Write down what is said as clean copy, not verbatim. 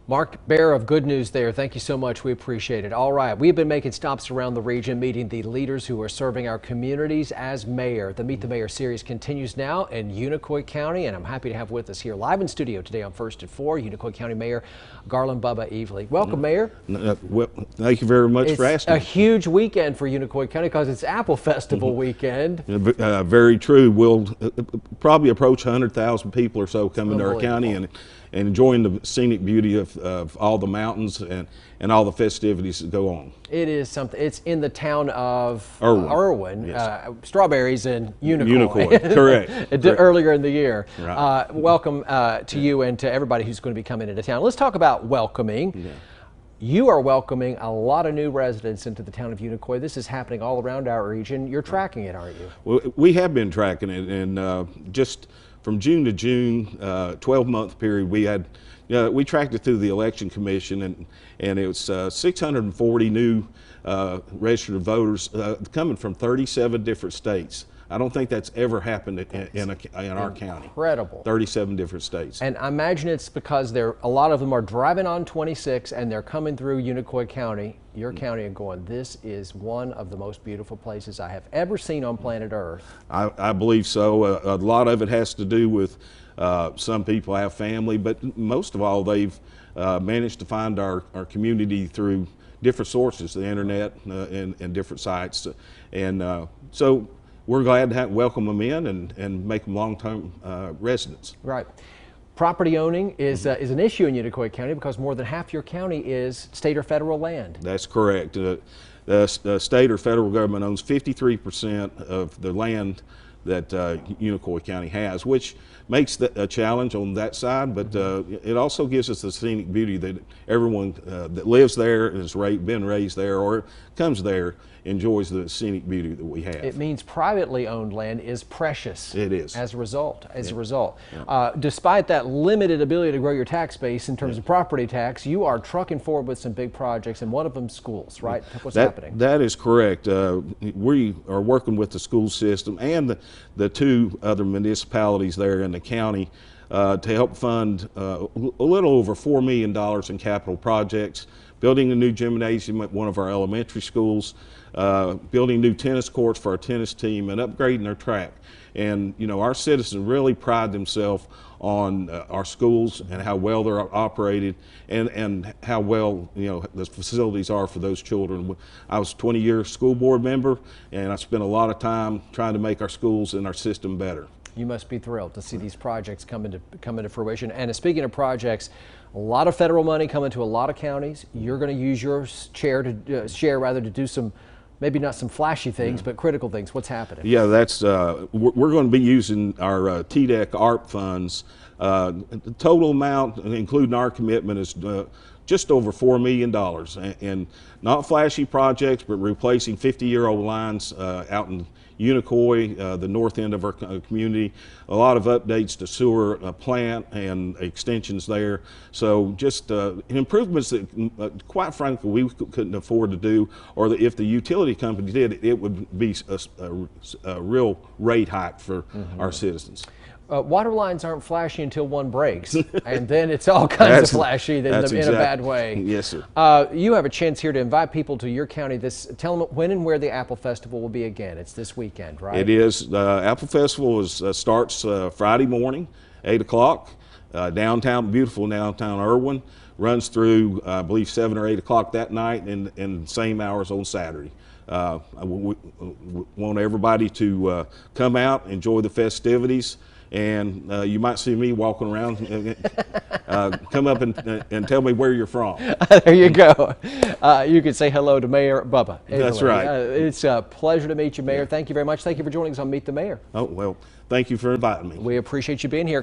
Mark, bearer of good news there. Thank you so much. We appreciate it. All right. We've been making stops around the region, meeting the leaders who are serving our communities as mayor. The Meet the Mayor series continues now in Unicoi County, and I'm happy to have with us here live in studio today on First at 4, Unicoi County Mayor Garland Bubba Evely. Welcome, Mayor. Well, thank you very much for asking. It's a huge weekend for Unicoi County because it's Apple Festival weekend. Very true. We'll probably approach 100,000 people or so coming to our county and enjoying the scenic beauty of all the mountains and all the festivities that go on. It is something. It's in the town of Irwin. Yes. Strawberries in Unicoi. Correct. Earlier in the year. Right. Welcome to you and to everybody who's going to be coming into town. Let's talk about welcoming. Yeah. You are welcoming a lot of new residents into the town of Unicoi. This is happening all around our region. You're tracking it, aren't you? Well, we have been tracking it, and just from June to June, 12-month period, we tracked it through the election commission, and it was 640 new registered voters coming from 37 different states. I don't think that's ever happened in our county. Incredible. 37 different states. And I imagine it's because a lot of them are driving on 26 and they're coming through Unicoi County, your county, and going, this is one of the most beautiful places I have ever seen on planet Earth. I believe so. A lot of it has to do with some people have family, but most of all, they've managed to find our community through different sources, the internet and different sites. And so we're glad to welcome them in and make them long-term residents. Right. Property owning is an issue in Unicoi County because more than half your county is state or federal land. That's correct. The state or federal government owns 53% of the land that Unicoi County has, which makes a challenge on that side, but it also gives us the scenic beauty that everyone that lives there, has been raised there, or comes there, enjoys the scenic beauty that we have. It means privately owned land is precious. It is. As a result. Yeah. Despite that limited ability to grow your tax base in terms of property tax, you are trucking forward with some big projects, and one of them schools, right? What's happening? That is correct. We are working with the school system and the two other municipalities there in the county to help fund a little over $4 million in capital projects, building a new gymnasium at one of our elementary schools, building new tennis courts for our tennis team, and upgrading our track. And you know, our citizens really pride themselves on our schools and how well they're operated, and how well, you know, the facilities are for those children. I was a 20-year school board member, and I spent a lot of time trying to make our schools and our system better. You must be thrilled to see these projects come into fruition. And speaking of projects, a lot of federal money coming to a lot of counties. You're going to use your share to do some, maybe not some flashy things, but critical things. What's happening? Yeah, that's we're going to be using our TDEC ARP funds. The total amount, including our commitment, is just over $4 million, and not flashy projects, but replacing 50-year-old lines out in Unicoi, the north end of our community. A lot of updates to sewer plant and extensions there. So just improvements that, quite frankly, we couldn't afford to do, or that if the utility company did, it would be a real rate hike for our citizens. Water lines aren't flashy until one breaks, and then it's all kinds of flashy in a bad way. Yes, sir. You have a chance here to invite people to your county. Tell them when and where the Apple Festival will be again. It's this weekend, right? It is. The Apple Festival starts Friday morning, 8 o'clock, beautiful downtown Irwin. Runs through, I believe, 7 or 8 o'clock that night, and same hours on Saturday. We want everybody to come out, enjoy the festivities. And you might see me walking around. Come up and tell me where you're from. There you go. You can say hello to Mayor Bubba. That's right. It's a pleasure to meet you, Mayor. Yeah. Thank you very much. Thank you for joining us on Meet the Mayor. Oh, well, thank you for inviting me. We appreciate you being here.